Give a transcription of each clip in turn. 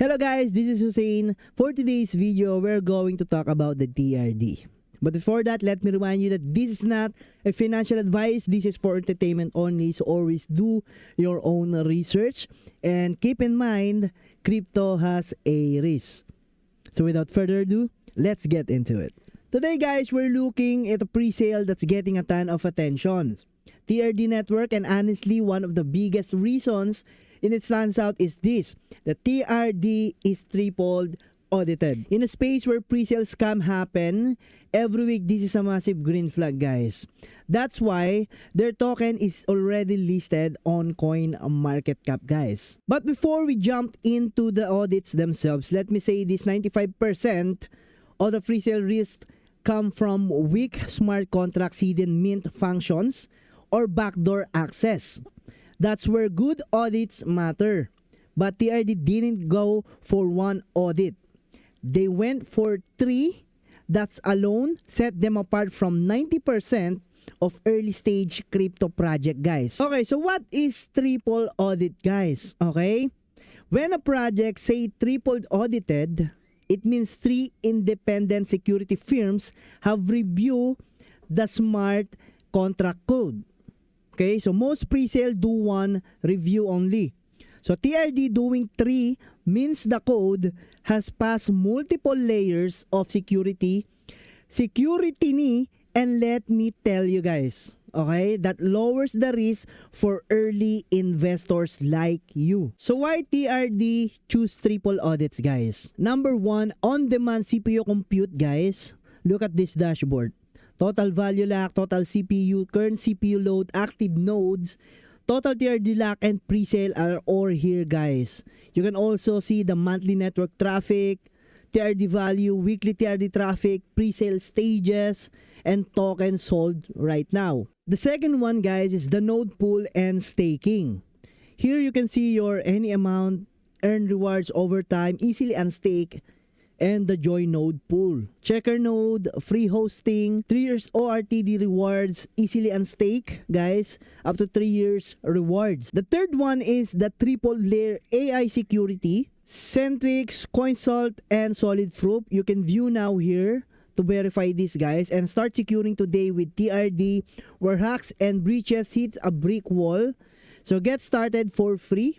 Hello guys, this is Hussein. For today's video, we're going to talk about the TRD. But before that, let me remind you that this is not a financial advice. This is for entertainment only. So always do your own research. And keep in mind, crypto has a risk. So without further ado, let's get into it. Today guys, we're looking at a pre-sale that's getting a ton of attention. TRD network, and honestly, one of the biggest reasons it stands out is this: the TRD is tripled audited. In a space where pre-sale scam happen every week, this is a massive green flag, guys. That's why their token is already listed on CoinMarketCap, guys. But before we jump into the audits themselves, let me say this: 95% of the pre-sale risk come from weak smart contracts, hidden mint functions, or backdoor access. That's where good audits matter. But TRD didn't go for one audit. They went for 3. That's alone set them apart from 90% of early stage crypto project, guys. Okay, so what is triple audit, guys? Okay? When a project say triple audited, it means 3 independent security firms have reviewed the smart contract code. Okay, so most pre-sale do 1 review only. So TRD doing 3 means the code has passed multiple layers of security ni, and let me tell you guys, okay, that lowers the risk for early investors like you. So why TRD choose triple audits, guys? Number 1, on-demand CPU compute, guys. Look at this dashboard. Total value lock, total CPU, current CPU load, active nodes, total TRD lock, and pre-sale are all here, guys. You can also see the monthly network traffic, TRD value, weekly TRD traffic, pre-sale stages, and tokens sold right now. The second one, guys, is the node pool and staking. Here you can see your any amount, earn rewards over time, easily unstake, and the join node pool. Checker node, free hosting, 3 years ORTD rewards, easily unstake, guys, up to 3 years rewards. The third one is the triple layer AI security, Centrix, Coinsalt, and Solid Proof. You can view now here to verify this, guys, and start securing today with TRD, where hacks and breaches hit a brick wall. So get started for free.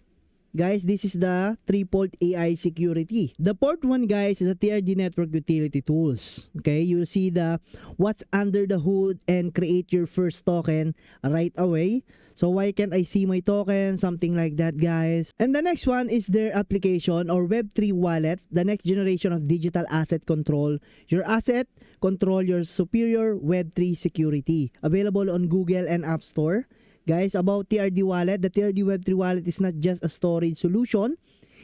Guys, this is the triple AI security. The fourth one, guys, is the TRD network utility tools. Okay, you'll see the what's under the hood and create your first token right away. So why can't I see my token? Something like that, guys. And the next one is their application or Web3 wallet, the next generation of digital asset control. Your asset control your superior Web3 security. Available on Google and App Store. Guys, about TRD wallet, the TRD Web3 wallet is not just a storage solution.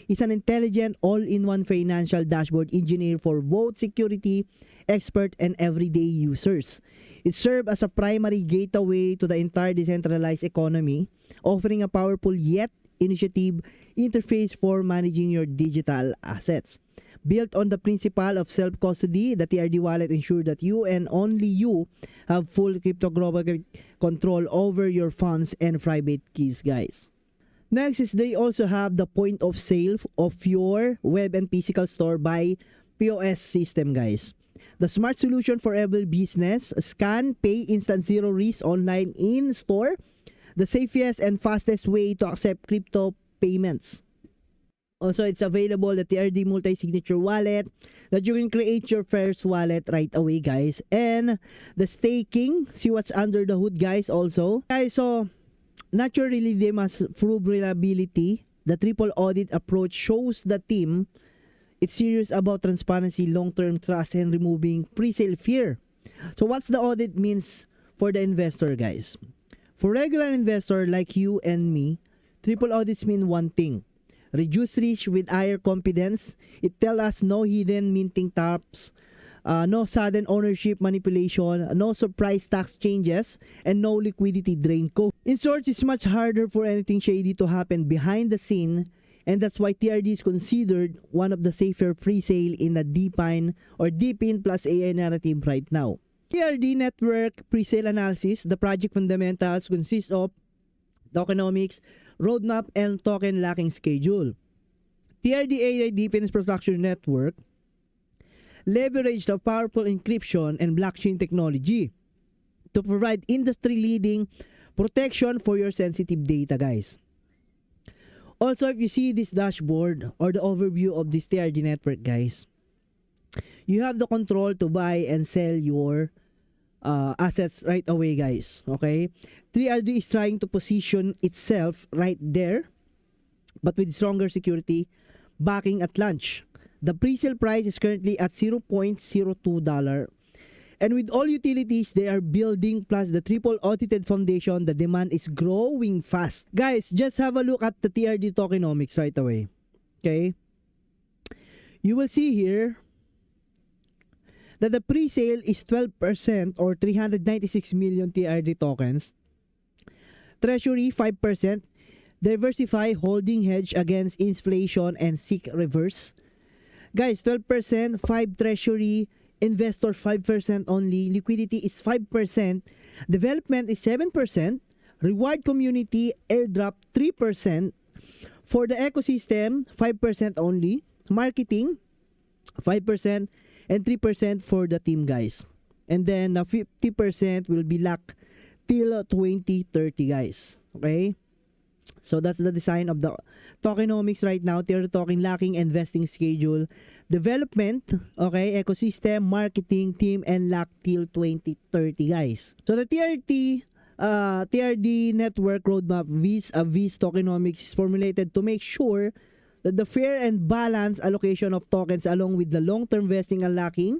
It's an intelligent, all-in-one financial dashboard engineered for both security, expert, and everyday users. It serves as a primary gateway to the entire decentralized economy, offering a powerful yet intuitive interface for managing your digital assets. Built on the principle of self-custody, the TRD wallet ensures that you and only you have full cryptographic control over your funds and private keys, guys. Next is they also have the point of sale of your web and physical store by POS system, guys. The smart solution for every business. Scan, pay, instant zero risk online in store. The safest and fastest way to accept crypto payments. Also, it's available, the TRD multi-signature wallet, that you can create your first wallet right away, guys. And the staking, see what's under the hood, guys, also. Guys, so naturally, they must prove reliability. The triple audit approach shows the team it's serious about transparency, long-term trust, and removing pre-sale fear. So what's the audit means for the investor, guys? For regular investor like you and me, triple audits mean one thing: reduce risk with higher confidence. It tells us no hidden minting traps, no sudden ownership manipulation, no surprise tax changes, and no liquidity drain code. In short, it's much harder for anything shady to happen behind the scene, and that's why TRD is considered one of the safer pre-sale in the DePIN or DePIN plus AI narrative right now. TRD network pre-sale analysis. The project fundamentals consist of tokenomics, roadmap, and token locking schedule. TRD-AI Deep Infrastructure Network leveraged the powerful encryption and blockchain technology to provide industry-leading protection for your sensitive data, guys. Also, if you see this dashboard or the overview of this TRD network, guys, you have the control to buy and sell your assets right away, guys. Okay? TRD is trying to position itself right there, but with stronger security backing at launch. The pre-sale price is currently at $0.02. And with all utilities they are building plus the triple audited foundation, the demand is growing fast. Guys, just have a look at the TRD tokenomics right away. Okay? You will see here that the pre-sale is 12% or 396 million TRD tokens. Treasury 5%. Diversify holding hedge against inflation and seek reverse. Guys, 12%, 5 treasury, investor 5% only, liquidity is 5%, development is 7%, reward community airdrop 3%, for the ecosystem 5% only, marketing 5%, and 3% for the team, guys. And then 50% will be locked till 2030, guys. Okay? So that's the design of the tokenomics right now. They're talking locking investing schedule, development, okay, ecosystem, marketing, team, and lock till 2030, guys. So the TRD network roadmap VIS tokenomics is formulated to make sure that the fair and balanced allocation of tokens along with the long-term vesting and locking.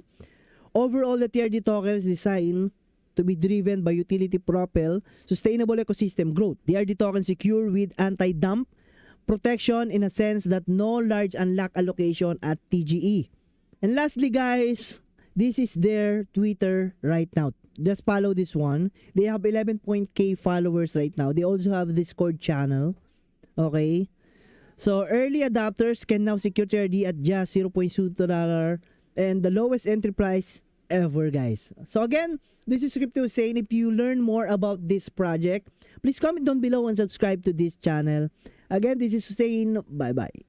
Overall, the TRD token is designed to be driven by utility propel sustainable ecosystem growth. TRD token secure with anti-dump protection in a sense that no large unlock allocation at TGE. And lastly, guys, this is their Twitter right now. Just follow this one. They have 11.k followers right now. They also have a Discord channel. Okay? So early adopters can now secure TRD at just $0.2 and the lowest entry price ever, guys. So again, this is Crypto Hussein. If you learn more about this project, please comment down below and subscribe to this channel. Again, this is Hussein. Bye-bye.